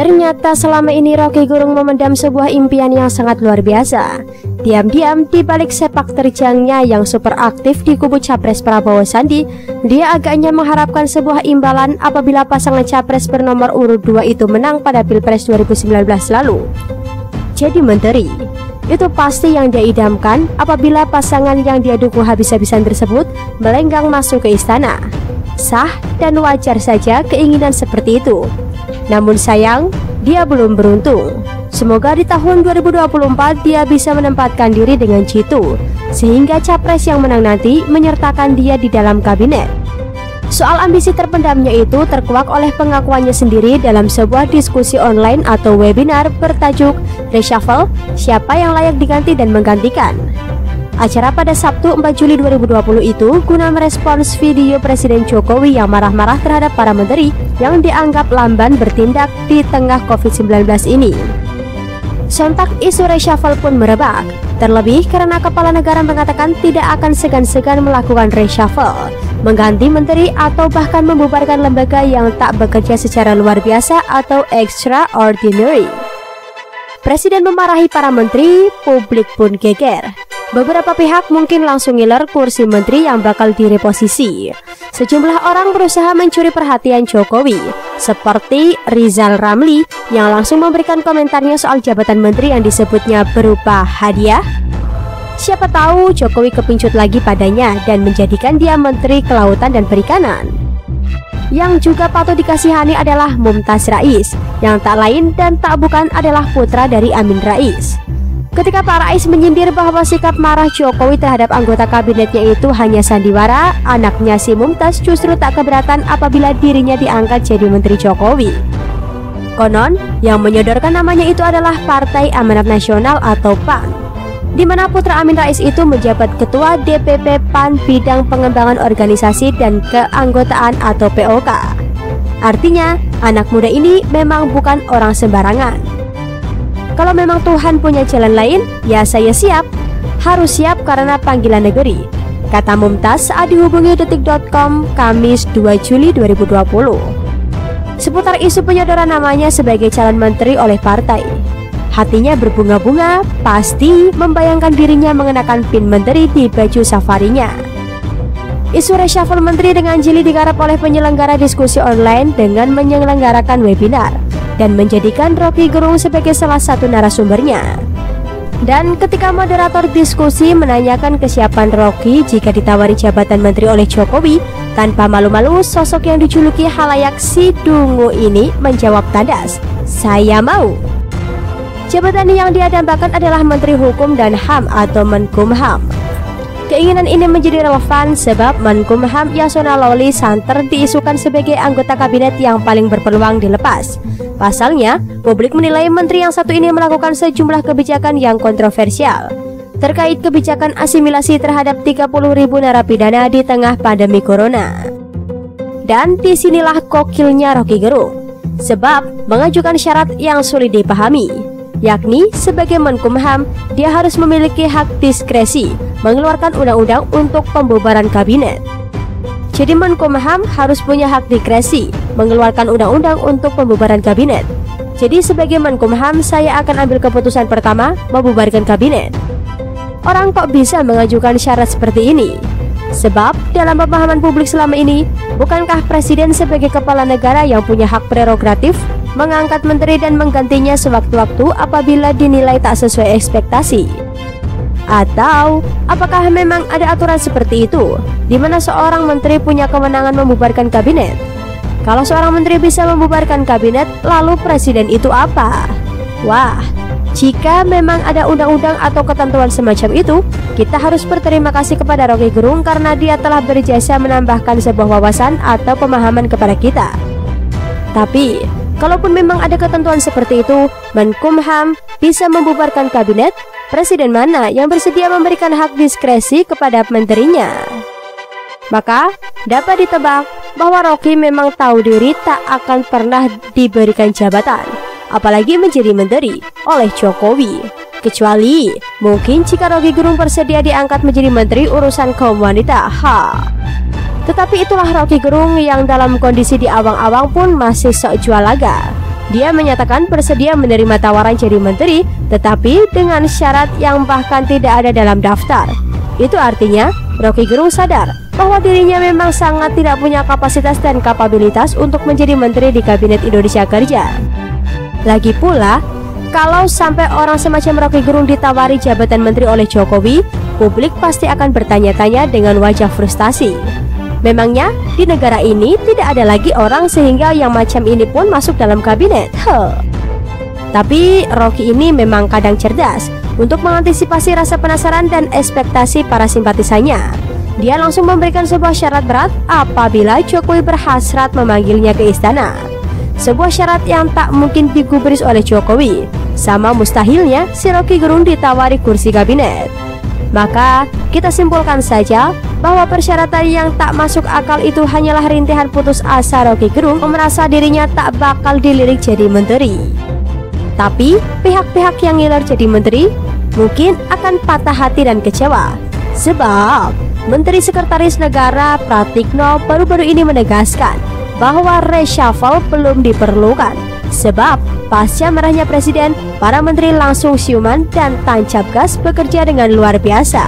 Ternyata selama ini Roky Gerung memendam sebuah impian yang sangat luar biasa. Diam-diam di balik sepak terjangnya yang super aktif di kubu Capres Prabowo Sandi, dia agaknya mengharapkan sebuah imbalan apabila pasangan Capres bernomor urut 2 itu menang pada Pilpres 2019 lalu. Jadi menteri, itu pasti yang dia idamkan apabila pasangan yang dia dukung habis-habisan tersebut melenggang masuk ke istana. Sah dan wajar saja keinginan seperti itu. Namun sayang, dia belum beruntung. Semoga di tahun 2024 dia bisa menempatkan diri dengan jitu, sehingga capres yang menang nanti menyertakan dia di dalam kabinet. Soal ambisi terpendamnya itu terkuak oleh pengakuannya sendiri dalam sebuah diskusi online atau webinar bertajuk Reshuffle, Siapa yang Layak Diganti dan Menggantikan. Acara pada Sabtu 4 Juli 2020 itu guna merespons video Presiden Jokowi yang marah-marah terhadap para menteri yang dianggap lamban bertindak di tengah COVID-19 ini. Sontak isu reshuffle pun merebak, terlebih karena kepala negara mengatakan tidak akan segan-segan melakukan reshuffle, mengganti menteri atau bahkan membubarkan lembaga yang tak bekerja secara luar biasa atau extraordinary. Presiden memarahi para menteri, publik pun geger. Beberapa pihak mungkin langsung ngiler kursi menteri yang bakal direposisi. Sejumlah orang berusaha mencuri perhatian Jokowi, seperti Rizal Ramli yang langsung memberikan komentarnya soal jabatan menteri yang disebutnya berupa hadiah. Siapa tahu Jokowi kepincut lagi padanya dan menjadikan dia Menteri Kelautan dan Perikanan. Yang juga patut dikasihani adalah Mumtaz Rais, yang tak lain dan tak bukan adalah putra dari Amin Rais. Ketika Pak Rais menyindir bahwa sikap marah Jokowi terhadap anggota kabinetnya itu hanya sandiwara, anaknya si Mumtaz justru tak keberatan apabila dirinya diangkat jadi menteri Jokowi. Konon, yang menyodorkan namanya itu adalah Partai Amanat Nasional atau PAN, di mana putra Amin Rais itu menjabat Ketua DPP PAN Bidang Pengembangan Organisasi dan Keanggotaan atau POK. Artinya, anak muda ini memang bukan orang sembarangan. Kalau memang Tuhan punya jalan lain, ya saya siap. Harus siap karena panggilan negeri, kata Mumtaz saat dihubungi detik.com Kamis 2 Juli 2020. Seputar isu penyodoran namanya sebagai calon menteri oleh partai, hatinya berbunga-bunga, pasti membayangkan dirinya mengenakan pin menteri di baju safarinya. Isu reshuffle menteri dengan jeli digarap oleh penyelenggara diskusi online dengan menyelenggarakan webinar dan menjadikan Roky Gerung sebagai salah satu narasumbernya. Dan ketika moderator diskusi menanyakan kesiapan Roky jika ditawari jabatan menteri oleh Jokowi, tanpa malu-malu sosok yang dijuluki halayak si dungu ini menjawab tandas, "Saya mau." Jabatan yang dia dambakan adalah Menteri Hukum dan HAM atau Menkumham. Keinginan ini menjadi relevan sebab Menkumham Yasona Lawli santer diisukan sebagai anggota kabinet yang paling berpeluang dilepas. Pasalnya, publik menilai menteri yang satu ini melakukan sejumlah kebijakan yang kontroversial terkait kebijakan asimilasi terhadap 30.000 narapidana di tengah pandemi corona. Dan disinilah kokilnya Roky Gerung, sebab mengajukan syarat yang sulit dipahami, yakni sebagai Menkumham, dia harus memiliki hak diskresi mengeluarkan undang-undang untuk pembubaran kabinet. Jadi Menkumham harus punya hak diskresi mengeluarkan undang-undang untuk pembubaran kabinet. Jadi sebagai Menkumham, saya akan ambil keputusan pertama membubarkan kabinet. Orang kok bisa mengajukan syarat seperti ini? Sebab dalam pemahaman publik selama ini, bukankah presiden sebagai kepala negara yang punya hak prerogatif mengangkat menteri dan menggantinya sewaktu-waktu apabila dinilai tak sesuai ekspektasi? Atau apakah memang ada aturan seperti itu, di mana seorang menteri punya kewenangan membubarkan kabinet? Kalau seorang menteri bisa membubarkan kabinet, lalu presiden itu apa? Wah, jika memang ada undang-undang atau ketentuan semacam itu, kita harus berterima kasih kepada Roky Gerung karena dia telah berjasa menambahkan sebuah wawasan atau pemahaman kepada kita. Tapi, kalaupun memang ada ketentuan seperti itu, Menkumham bisa membubarkan kabinet, presiden mana yang bersedia memberikan hak diskresi kepada menterinya? Maka dapat ditebak bahwa Roky memang tahu diri tak akan pernah diberikan jabatan, apalagi menjadi menteri oleh Jokowi. Kecuali mungkin jika Roky Gerung bersedia diangkat menjadi menteri urusan kaum wanita. Tetapi itulah Roky Gerung yang dalam kondisi di awang-awang pun masih sok jual laga. Dia menyatakan bersedia menerima tawaran jadi menteri, tetapi dengan syarat yang bahkan tidak ada dalam daftar. Itu artinya Roky Gerung sadar bahwa dirinya memang sangat tidak punya kapasitas dan kapabilitas untuk menjadi menteri di Kabinet Indonesia Kerja. Lagi pula, kalau sampai orang semacam Roky Gerung ditawari jabatan menteri oleh Jokowi, publik pasti akan bertanya-tanya dengan wajah frustasi. Memangnya di negara ini tidak ada lagi orang sehingga yang macam ini pun masuk dalam kabinet? Tapi Roky ini memang kadang cerdas untuk mengantisipasi rasa penasaran dan ekspektasi para simpatisannya. Dia langsung memberikan sebuah syarat berat apabila Jokowi berhasrat memanggilnya ke istana. Sebuah syarat yang tak mungkin digubris oleh Jokowi. Sama mustahilnya si Roky Gerung ditawari kursi kabinet. Maka kita simpulkan saja bahwa persyaratan yang tak masuk akal itu hanyalah rintihan putus asa Roky Gerung merasa dirinya tak bakal dilirik jadi menteri. Tapi pihak-pihak yang ngiler jadi menteri mungkin akan patah hati dan kecewa. Sebab Menteri Sekretaris Negara Pratikno baru-baru ini menegaskan bahwa reshuffle belum diperlukan. Sebab pasca marahnya presiden, para menteri langsung siuman dan tancap gas bekerja dengan luar biasa.